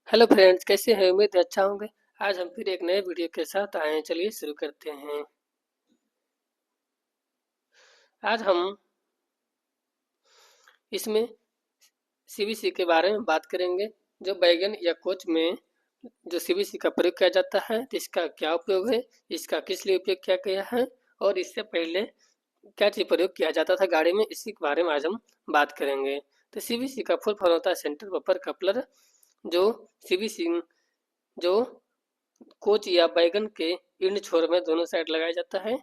Hello friends, कैसे हैं? उम्मीद है अच्छा होंगे। आज हम फिर एक नए वीडियो के साथ आए हैं। चलिए शुरू करते हैं। आज हम इसमें सीबीसी के बारे में बात करेंगे। जो बैगन या कोच में जो सीबीसी का प्रयोग किया जाता है, तो इसका क्या उपयोग है, इसका किस लिए उपयोग किया गया है और इससे पहले क्या चीज़ प्रयोग किया जाता था गाड़ी में, इसी के बारे में आज हम बात करेंगे। तो सीबीसी का फुल फॉर्म होता है सेंटर बफर कपलर। जो सीबीसी जो कोच या बैगन के इंड छोर में दोनों साइड लगाया जाता है।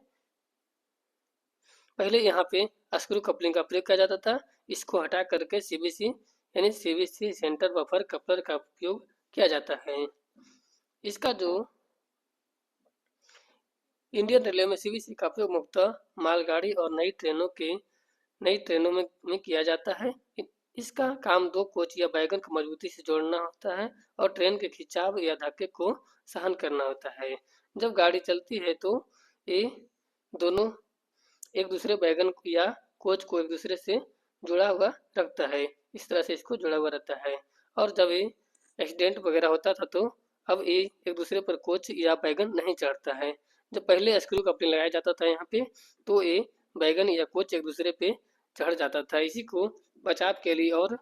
पहले यहाँ पे स्क्रू कपलिंग का प्रयोग किया जाता था। इसको हटा करके सीबीसी यानी सीबीसी सेंटर बफर कपलर का उपयोग किया जाता है। इसका जो इंडियन रेलवे में सीबीसी का उपयोग मुख्यतः मालगाड़ी और नई ट्रेनों में किया जाता है। इसका काम दो कोच या बैगन को मजबूती से जोड़ना होता है और ट्रेन के खिंचाव या धक्के को सहन करना होता है। जब गाड़ी चलती है तो ये दोनों एक दूसरे बैगन या कोच को एक दूसरे से जुड़ा हुआ रखता है। इस तरह से इसको जुड़ा हुआ रहता है। और जब ये एक्सीडेंट वगैरह होता था तो अब ये एक दूसरे पर कोच या बैगन नहीं चढ़ता है। जब पहले स्क्रू कपलिंग लगाया जाता था यहाँ पे, तो ये बैगन या कोच एक दूसरे पे चढ़ जाता था। इसी को बचाव के लिए और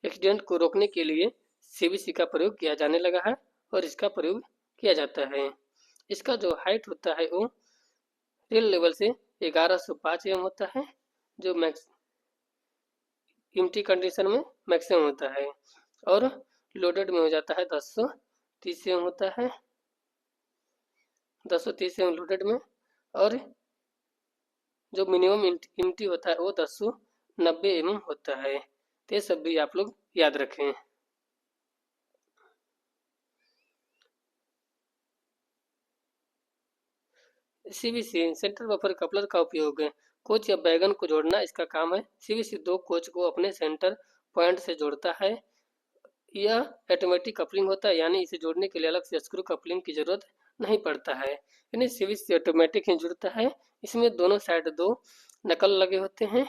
एक्सीडेंट को रोकने के लिए सीबीसी का प्रयोग किया जाने लगा है और इसका प्रयोग किया जाता है। इसका जो हाइट होता है वो रेल लेवल से 1105 एम होता है, जो मैक्स एम्प्टी कंडीशन में मैक्सिमम होता है। और लोडेड में हो जाता है 1030 एम होता है, 1030 एम लोडेड में। और जो मिनिमम एम्प्टी होता है वो 1090 एम होता है। तो ये सब भी आप लोग याद रखें। सीबीसी सेंटर बफर कपलर का उपयोग है कोच या बैगन को जोड़ना इसका काम है। सीबीसी दो कोच को अपने सेंटर पॉइंट से जोड़ता है। यह ऑटोमेटिक कपलिंग होता है, यानी इसे जोड़ने के लिए अलग से स्क्रू कपलिंग की जरूरत नहीं पड़ता है। यानी सीबीसी ऑटोमेटिक ही जुड़ता है। इसमें दोनों साइड दो नकल लगे होते हैं।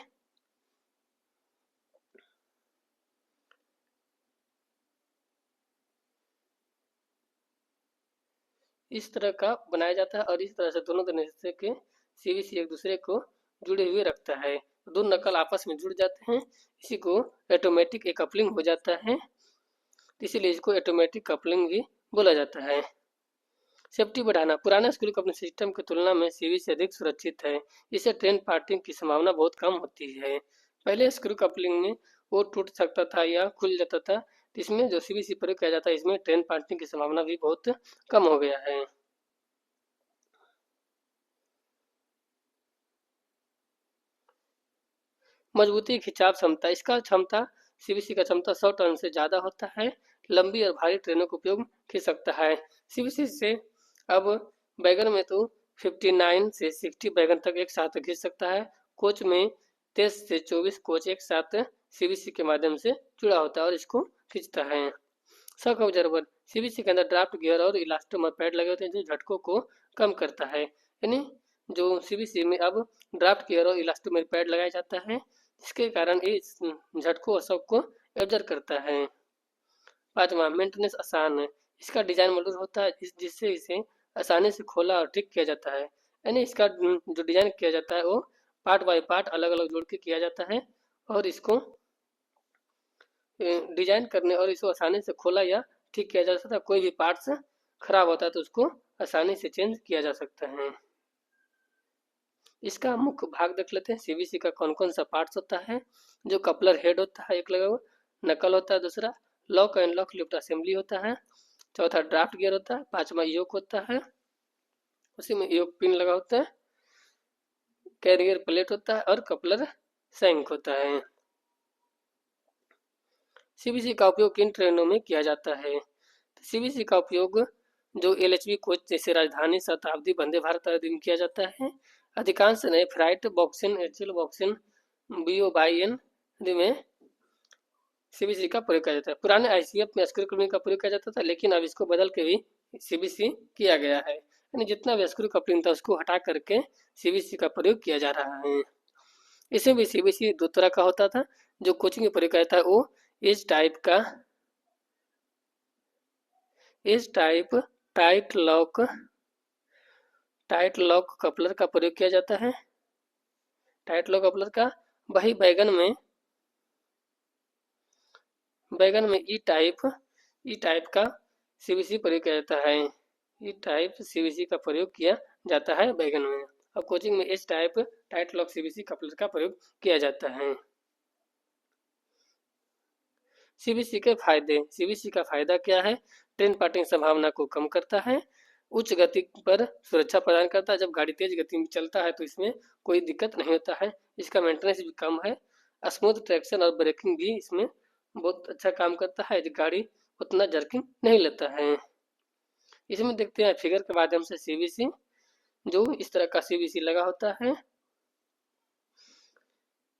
इस तरह का बनाया जाता है और इस तरह से दोनों तरह के सीबीसी एक दूसरे को जुड़े हुए रखता है। दो नकल आपस में जुड़ जाते हैं, इसी को ऑटोमेटिक कपलिंग हो जाता है। इसीलिए इसको ऑटोमेटिक कपलिंग भी बोला जाता है। सेफ्टी बढ़ाना पुराना स्क्रू कपलिंग सिस्टम की तुलना में सीबीसी अधिक सुरक्षित है। इससे ट्रेन पार्टिंग की संभावना बहुत कम होती है। पहले स्क्रू कपलिंग में वो टूट सकता था या खुल जाता था। इसमें जो सीबीसी प्रयोग किया जाता है, इसमें ट्रेन पार्टिंग की संभावना भी बहुत कम हो गया है। मजबूती खिंचाव क्षमता इसका क्षमता सीबीसी का क्षमता 100 टन से ज़्यादा होता है। लंबी और भारी ट्रेनों का उपयोग खींच सकता है। सीबीसी से अब बैगन में तो 59 से 60 बैगन तक एक साथ खींच सकता है। कोच में 23 से 24 कोच एक साथ सीबीसी के माध्यम से जुड़ा होता है और इसको खींचता है। शॉक ऑब्जर्वर सीबीसी के अंदर ड्राफ्ट गियर और इलास्टोमर पैड लगे होते हैं जो झटकों को कम करता है। यानी जो सीबीसी में अब ड्राफ्ट गियर और इलास्टोमर पैड लगाया जाता है, जिसके कारण ये झटकों और शॉक को एब्जर्व करता है। पाँचवा मेंटेनेंस आसान है। इसका डिजाइन मॉडल होता है जिससे इसे आसानी से खोला और ठीक किया जाता है। यानी इसका जो डिजाइन किया जाता है वो पार्ट बाय पार्ट अलग अलग जोड़ के किया जाता है और इसको डिजाइन करने और इसको आसानी से खोला या ठीक किया जा सकता है। कोई भी पार्ट्स खराब होता है तो उसको आसानी से चेंज किया जा सकता है। इसका मुख्य भाग देख लेते हैं। सीबीसी का कौन कौन सा पार्ट्स होता है। जो कपलर हेड होता है एक लगा हुआ, नकल होता है दूसरा, lock and lock lift assembly होता है, चौथा ड्राफ्ट गियर होता है, पांचवा योक होता है, उसी में योक पिन लगा होता है, कैरियर प्लेट होता है और कपलर सैंक होता है। सीबीसी का उपयोग किन ट्रेनों में किया जाता है? सीबीसी का उपयोग जो एलएचबी कोच जैसे राजधानी शताब्दी वंदे भारत आदि में किया जाता है। अधिकांश नए फ्राइट बॉक्सिन एचएल बॉक्सिन बीओ बाई एन में सीबीसी का प्रयोग किया जाता है। पुराने आईसीएफ में स्क्रू कपलिंग का प्रयोग किया जाता था, लेकिन अब इसको बदल के भी सीबीसी किया गया है। यानी जितना भी स्क्रू कपलिंग था उसको हटा करके सीबीसी का प्रयोग किया जा रहा है। इसमें भी सीबीसी दो तरह का होता था। जो कोचिंग में प्रयोग किया जाता है वो इस टाइप का इस टाइट लॉक कपलर का प्रयोग किया जाता है। टाइट लॉक कपलर का वही बैगन में ई टाइप का सीवीसी प्रयोग किया जाता है। ई टाइप सीवीसी का प्रयोग किया जाता है बैगन में। अब कोचिंग में इस type tight lock CVC coupler का प्रयोग किया जाता है। सीवीसी के फायदे। सीवीसी का फायदा क्या है? ट्रेन पार्टिंग संभावना को कम करता है, उच्च गति पर सुरक्षा प्रदान करता है। जब गाड़ी तेज गति में चलता है तो इसमें कोई दिक्कत नहीं होता है। इसका मेंटेनेंस भी कम है। स्मूथ ट्रैक्शन और ब्रेकिंग भी इसमें बहुत अच्छा काम करता है। गाड़ी उतना जर्किंग नहीं लेता है। इसमें देखते हैं फिगर के माध्यम से सीवीसी, जो इस तरह का सीवीसी लगा होता है।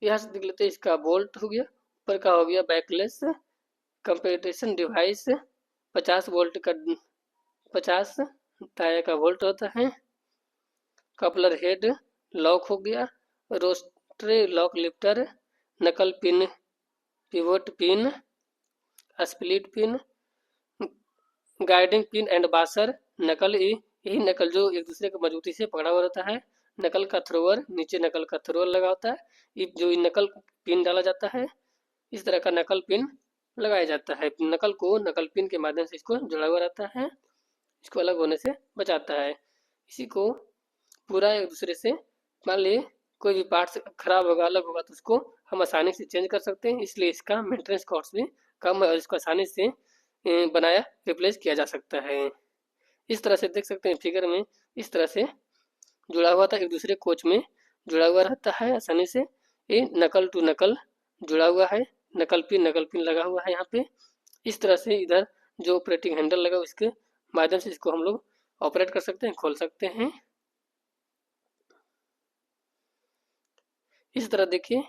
यहाँ से देख लेते हैं, इसका बोल्ट हो गया, ऊपर का हो गया बैकलेस कंपेटेशन डिवाइस, 50 वोल्ट का 50 टायर का वोल्ट होता है। कपलर हेड लॉक हो गया, रोस्ट्रे lock lifter, knuckle pin, pivot pin, split pin, guiding pin and बासर, नकल यही नकल जो एक दूसरे को मजबूती से पकड़ा हुआ रहता है। नकल का थ्रोवर, नीचे नकल का थ्रोवर लगा होता है। ये जो नकल पिन डाला जाता है, इस तरह का नकल पिन लगाया जाता है। नकल को नकल पिन के माध्यम से इसको जुड़ा हुआ रहता है, इसको अलग होने से बचाता है। इसी को पूरा एक दूसरे से, मान लिए कोई भी पार्ट्स खराब होगा, अलग होगा, तो उसको हम आसानी से चेंज कर सकते हैं। इसलिए इसका मेंटेनेंस कॉस्ट भी कम है और इसको आसानी से बनाया रिप्लेस किया जा सकता है। इस तरह से देख सकते हैं फिगर में, इस तरह से जुड़ा हुआ था, एक दूसरे कोच में जुड़ा हुआ रहता है आसानी से। ये नकल टू नकल जुड़ा हुआ है, नकल पिन लगा हुआ है यहाँ पे। इस तरह से इधर जो ऑपरेटिंग हैंडल लगा उसके माध्यम से इसको हम लोग ऑपरेट कर सकते हैं, खोल सकते हैं। इस तरह देखिए,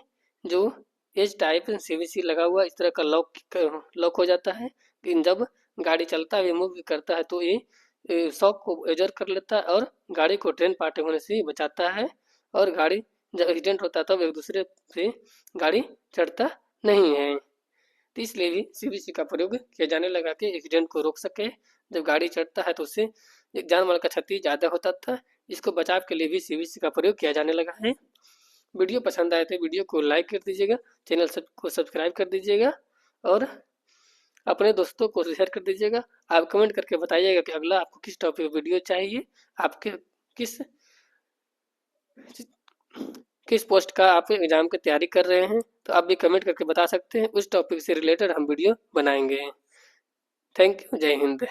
जो एज टाइप सीवीसी लगा हुआ इस तरह का लॉक हो जाता है। लेकिन जब गाड़ी चलता है, मूव भी करता है, तो ये शॉक को एजर कर लेता है और गाड़ी को ट्रेन पार्टिंग होने से बचाता है। और गाड़ी जब एक्सीडेंट होता है तब एक दूसरे से गाड़ी चढ़ता नहीं है। तो इसलिए भी सीवीसी का प्रयोग किया जाने लगा कि एक्सीडेंट को रोक सके। जब गाड़ी चढ़ता है तो उससे जान माल का क्षति ज़्यादा होता था। इसको बचाव के लिए भी सीवीसी का प्रयोग किया जाने लगा है। वीडियो पसंद आए तो वीडियो को लाइक कर दीजिएगा, चैनल को सब्सक्राइब कर दीजिएगा और अपने दोस्तों को शेयर कर दीजिएगा। आप कमेंट करके बताइएगा कि अगला आपको किस टॉपिक पर वीडियो चाहिए, आपके किस किस पोस्ट का आप एग्जाम की तैयारी कर रहे हैं, तो आप भी कमेंट करके बता सकते हैं। उस टॉपिक से रिलेटेड हम वीडियो बनाएंगे। Thank you. जय हिंद।